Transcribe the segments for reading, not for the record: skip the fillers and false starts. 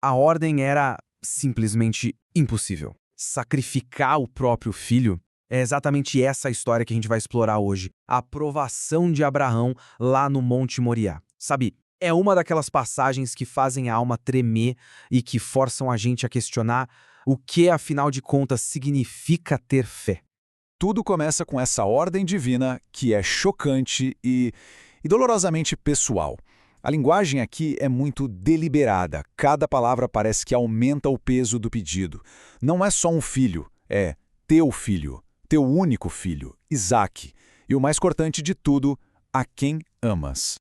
A ordem era simplesmente impossível. Sacrificar o próprio filho é exatamente essa a história que a gente vai explorar hoje. A aprovação de Abraão lá no Monte Moriá. Sabe, é uma daquelas passagens que fazem a alma tremer e que forçam a gente a questionar o que, afinal de contas, significa ter fé. Tudo começa com essa ordem divina que é chocante e dolorosamente pessoal. A linguagem aqui é muito deliberada, cada palavra parece que aumenta o peso do pedido. Não é só um filho, é filho, teu único filho, Isaque. E o mais cortante de tudo, a quem amas.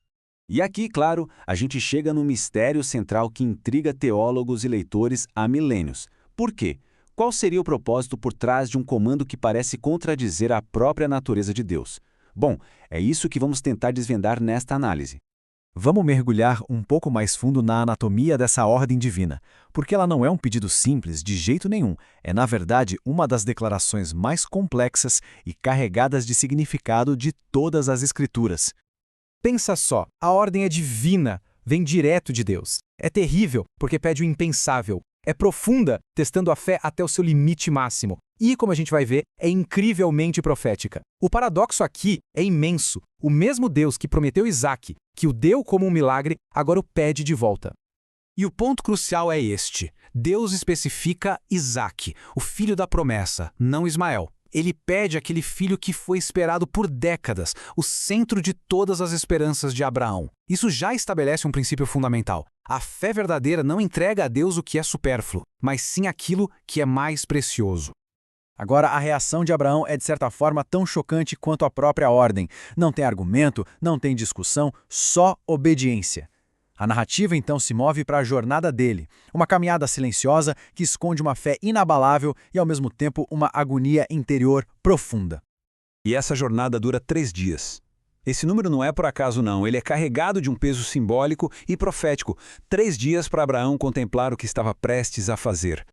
E aqui, claro, a gente chega no mistério central que intriga teólogos e leitores há milênios. Por quê? Qual seria o propósito por trás de um comando que parece contradizer a própria natureza de Deus? Bom, é isso que vamos tentar desvendar nesta análise. Vamos mergulhar um pouco mais fundo na anatomia dessa ordem divina, porque ela não é um pedido simples de jeito nenhum, é na verdade uma das declarações mais complexas e carregadas de significado de todas as Escrituras. Pensa só, a ordem é divina, vem direto de Deus. É terrível, porque pede o impensável. É profunda, testando a fé até o seu limite máximo. E, como a gente vai ver, é incrivelmente profética. O paradoxo aqui é imenso. O mesmo Deus que prometeu Isaque, que o deu como um milagre, agora o pede de volta. E o ponto crucial é este. Deus especifica Isaque, o filho da promessa, não Ismael. Ele pede aquele filho que foi esperado por décadas, o centro de todas as esperanças de Abraão. Isso já estabelece um princípio fundamental. A fé verdadeira não entrega a Deus o que é supérfluo, mas sim aquilo que é mais precioso. Agora, a reação de Abraão é de certa forma tão chocante quanto a própria ordem. Não tem argumento, não tem discussão, só obediência. A narrativa então se move para a jornada dele, uma caminhada silenciosa que esconde uma fé inabalável e ao mesmo tempo uma agonia interior profunda. E essa jornada dura 3 dias. Esse número não é por acaso não, ele é carregado de um peso simbólico e profético. 3 dias para Abraão contemplar o que estava prestes a fazer.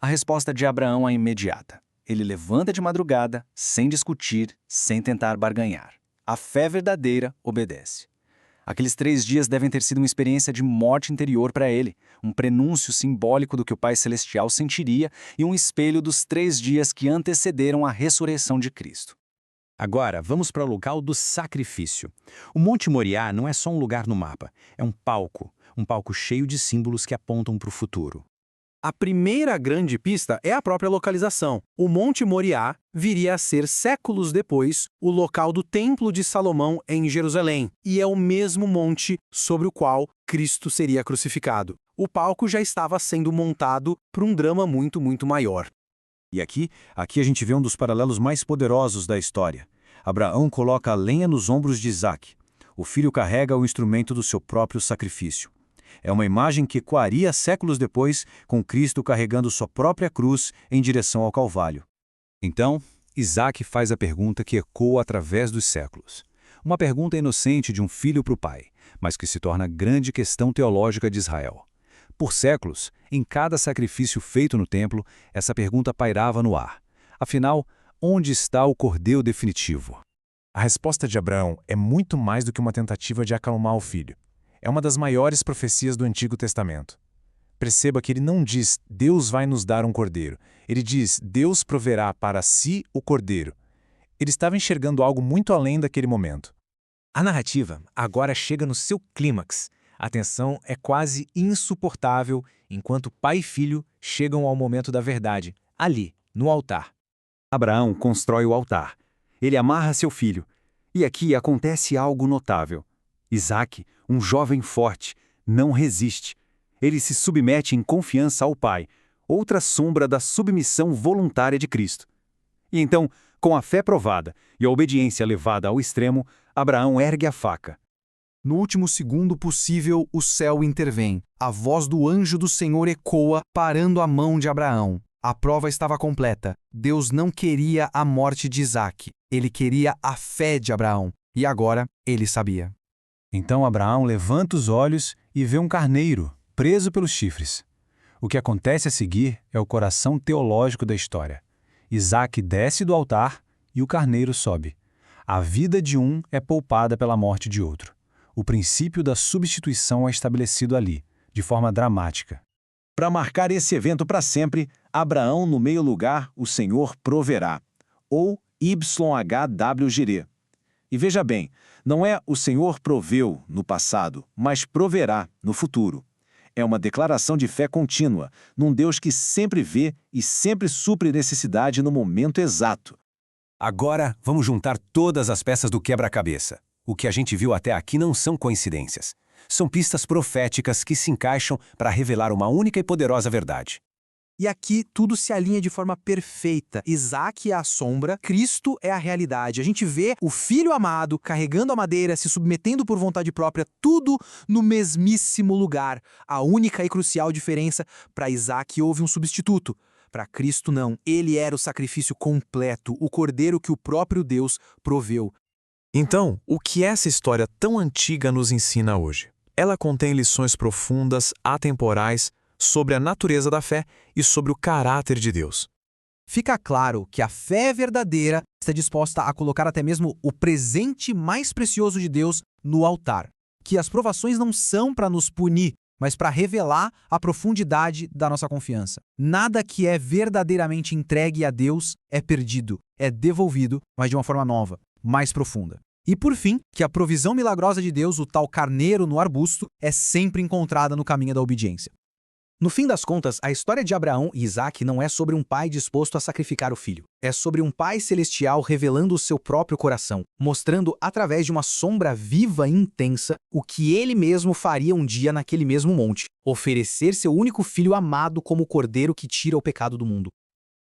A resposta de Abraão é imediata. Ele levanta de madrugada, sem discutir, sem tentar barganhar. A fé verdadeira obedece. Aqueles 3 dias devem ter sido uma experiência de morte interior para ele, um prenúncio simbólico do que o Pai Celestial sentiria e um espelho dos 3 dias que antecederam a ressurreição de Cristo. Agora, vamos para o local do sacrifício. O Monte Moriá não é só um lugar no mapa, é um palco cheio de símbolos que apontam para o futuro. A primeira grande pista é a própria localização. O Monte Moriá viria a ser, séculos depois, o local do Templo de Salomão em Jerusalém, e é o mesmo monte sobre o qual Cristo seria crucificado. O palco já estava sendo montado para um drama muito maior. E aqui a gente vê um dos paralelos mais poderosos da história. Abraão coloca a lenha nos ombros de Isaque. O filho carrega o instrumento do seu próprio sacrifício. É uma imagem que ecoaria séculos depois, com Cristo carregando sua própria cruz em direção ao Calvário. Então, Isaque faz a pergunta que ecoa através dos séculos. Uma pergunta inocente de um filho para o pai, mas que se torna a grande questão teológica de Israel. Por séculos, em cada sacrifício feito no templo, essa pergunta pairava no ar. Afinal, onde está o cordeiro definitivo? A resposta de Abraão é muito mais do que uma tentativa de acalmar o filho. É uma das maiores profecias do Antigo Testamento. Perceba que ele não diz, Deus vai nos dar um cordeiro. Ele diz, Deus proverá para si o cordeiro. Ele estava enxergando algo muito além daquele momento. A narrativa agora chega no seu clímax. A tensão é quase insuportável enquanto pai e filho chegam ao momento da verdade, ali, no altar. Abraão constrói o altar. Ele amarra seu filho. E aqui acontece algo notável. Isaque, um jovem forte, não resiste. Ele se submete em confiança ao Pai, outra sombra da submissão voluntária de Cristo. E então, com a fé provada e a obediência levada ao extremo, Abraão ergue a faca. No último segundo possível, o céu intervém. A voz do anjo do Senhor ecoa, parando a mão de Abraão. A prova estava completa. Deus não queria a morte de Isaque. Ele queria a fé de Abraão. E agora, ele sabia. Então Abraão levanta os olhos e vê um carneiro, preso pelos chifres. O que acontece a seguir é o coração teológico da história. Isaque desce do altar e o carneiro sobe. A vida de um é poupada pela morte de outro. O princípio da substituição é estabelecido ali, de forma dramática. Para marcar esse evento para sempre, Abraão no meio lugar, o Senhor proverá, ou YHWH. E veja bem, não é o Senhor proveu no passado, mas proverá no futuro. É uma declaração de fé contínua, num Deus que sempre vê e sempre supre necessidade no momento exato. Agora, vamos juntar todas as peças do quebra-cabeça. O que a gente viu até aqui não são coincidências. São pistas proféticas que se encaixam para revelar uma única e poderosa verdade. E aqui tudo se alinha de forma perfeita. Isaac é a sombra, Cristo é a realidade. A gente vê o filho amado carregando a madeira, se submetendo por vontade própria, tudo no mesmíssimo lugar. A única e crucial diferença: para Isaac houve um substituto. Para Cristo não. Ele era o sacrifício completo, o cordeiro que o próprio Deus proveu. Então, o que essa história tão antiga nos ensina hoje? Ela contém lições profundas, atemporais, sobre a natureza da fé e sobre o caráter de Deus. Fica claro que a fé verdadeira está disposta a colocar até mesmo o presente mais precioso de Deus no altar. Que as provações não são para nos punir, mas para revelar a profundidade da nossa confiança. Nada que é verdadeiramente entregue a Deus é perdido, é devolvido, mas de uma forma nova, mais profunda. E por fim, que a provisão milagrosa de Deus, o tal carneiro no arbusto, é sempre encontrada no caminho da obediência. No fim das contas, a história de Abraão e Isaac não é sobre um pai disposto a sacrificar o filho. É sobre um pai celestial revelando o seu próprio coração, mostrando através de uma sombra viva e intensa o que ele mesmo faria um dia naquele mesmo monte: oferecer seu único filho amado como o cordeiro que tira o pecado do mundo.